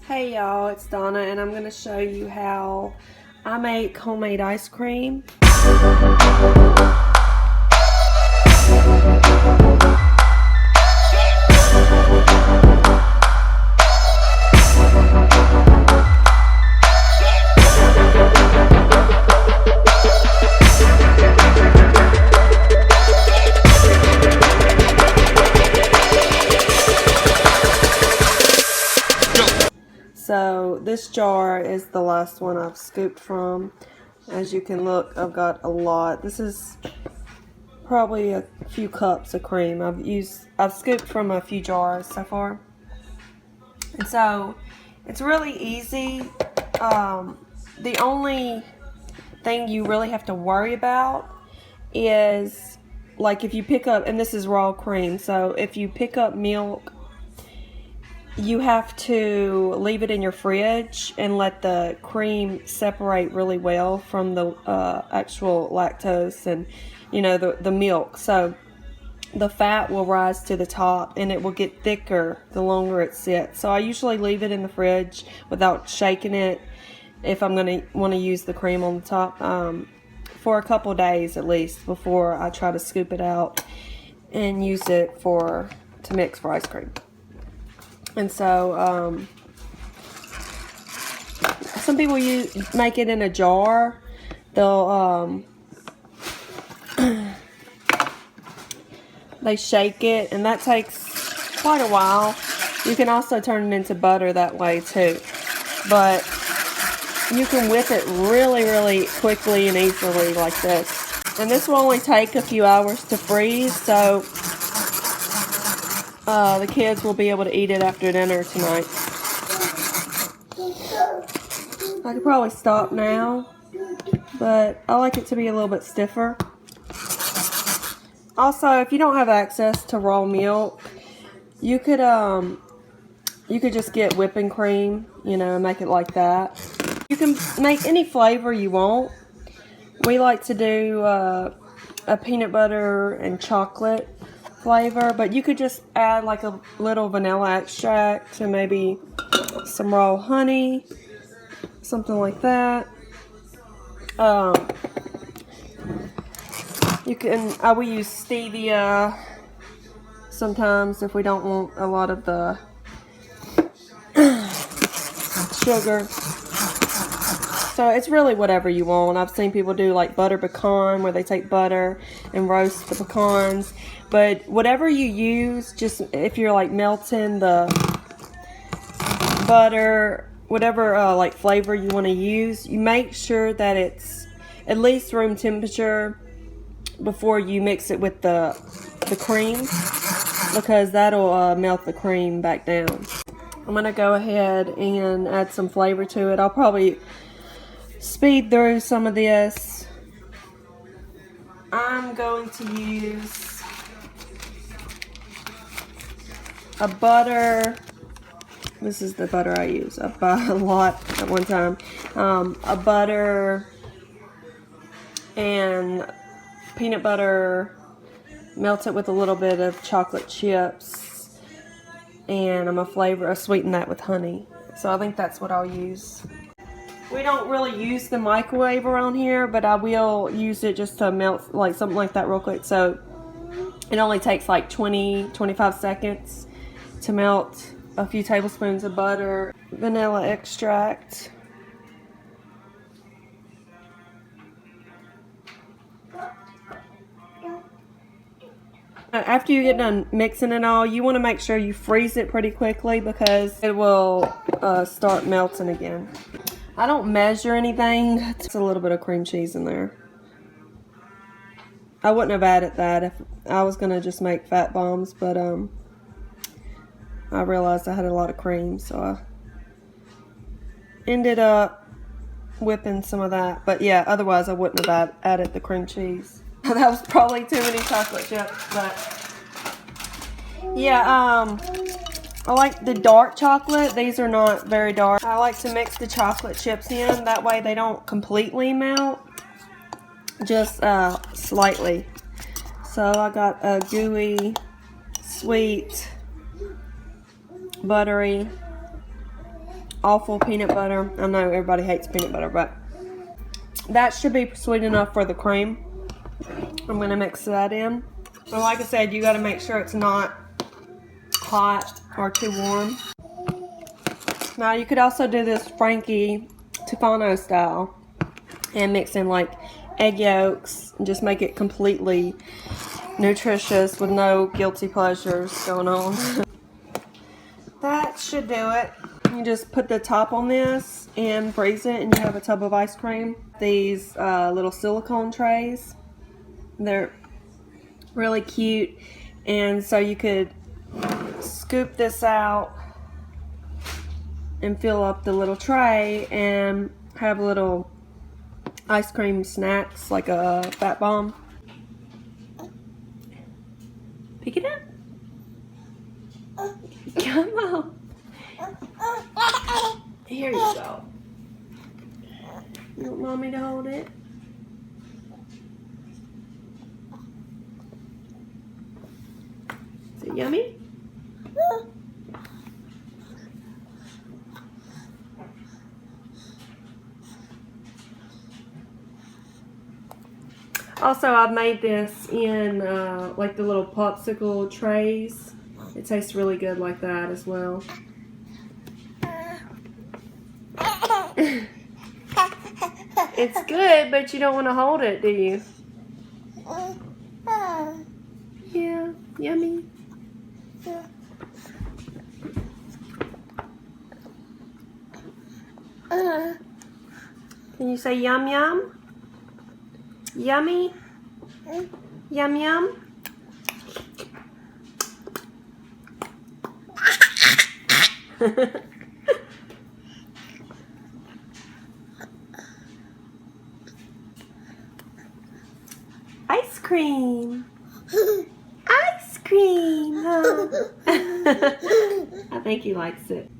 Hey y'all, it's Donna and I'm going to show you how I make homemade ice cream. So this jar is the last one I've scooped from. As you can look, I've got a lot. This is probably a few cups of cream. I've scooped from a few jars so far. And so it's really easy. The only thing you really have to worry about is, like, if you pick up, and this is raw cream, so if you pick up milk, you have to leave it in your fridge and let the cream separate really well from the actual lactose and, you know, the milk. So the fat will rise to the top and it will get thicker the longer it sits. So I usually leave it in the fridge without shaking it if I'm going to want to use the cream on the top for a couple days at least before I try to scoop it out and use it to mix for ice cream. And so some people make it in a jar. They'll they shake it, and that takes quite a while. You can also turn it into butter that way too, but you can whip it really, really quickly and easily like this. And this will only take a few hours to freeze, so the kids will be able to eat it after dinner tonight. I could probably stop now, but I like it to be a little bit stiffer. Also, if you don't have access to raw milk, you could just get whipping cream, you know, and make it like that. You can make any flavor you want. We like to do a peanut butter and chocolate flavor, but you could just add like a little vanilla extract and maybe some raw honey, something like that. We use stevia sometimes if we don't want a lot of the sugar. So it's really whatever you want. I've seen people do like butter pecan, where they take butter and roast the pecans. But whatever you use, just if you're like melting the butter, whatever like flavor you want to use, you make sure that it's at least room temperature before you mix it with the cream, because that'll melt the cream back down. I'm gonna go ahead and add some flavor to it. I'll probably speed through some of this. I'm going to use a butter. This is the butter I use. I buy a lot at one time. A butter and peanut butter, melt it with a little bit of chocolate chips, and I'm gonna sweeten that with honey. So I think that's what I'll use. We don't really use the microwave around here, but I will use it just to melt like something like that real quick. So it only takes like 20-25 seconds to melt a few tablespoons of butter, vanilla extract, after you get done mixing it all, you want to make sure you freeze it pretty quickly because it will start melting again. I don't measure anything. It's a little bit of cream cheese in there. I wouldn't have added that if I was going to just make fat bombs, but I realized I had a lot of cream, so I ended up whipping some of that. But yeah, otherwise I wouldn't have added the cream cheese. That was probably too many chocolate chips, but yeah, I like the dark chocolate. These are not very dark. I like to mix the chocolate chips in, that way they don't completely melt, just slightly. So I got a gooey, sweet, buttery, awful peanut butter. I know everybody hates peanut butter, but that should be sweet enough for the cream. I'm going to mix that in. But like I said, you got to make sure it's not hot or too warm. Now you could also do this Frankie Tufano style and mix in like egg yolks and just make it completely nutritious with no guilty pleasures going on. That should do it. You just put the top on this and freeze it, and you have a tub of ice cream. These little silicone trays, they're really cute, and so you could scoop this out and fill up the little tray and have little ice cream snacks like a Fat Bomb. Pick it up. Come on. Here you go. You want mommy to hold it? Is it yummy? Also, I've made this in like the little popsicle trays. It tastes really good like that as well. It's good, but you don't want to hold it, do you? Yeah, yummy. Can you say yum yum? Yummy? Yum yum? Ice cream. Ice cream. Huh? I think he likes it.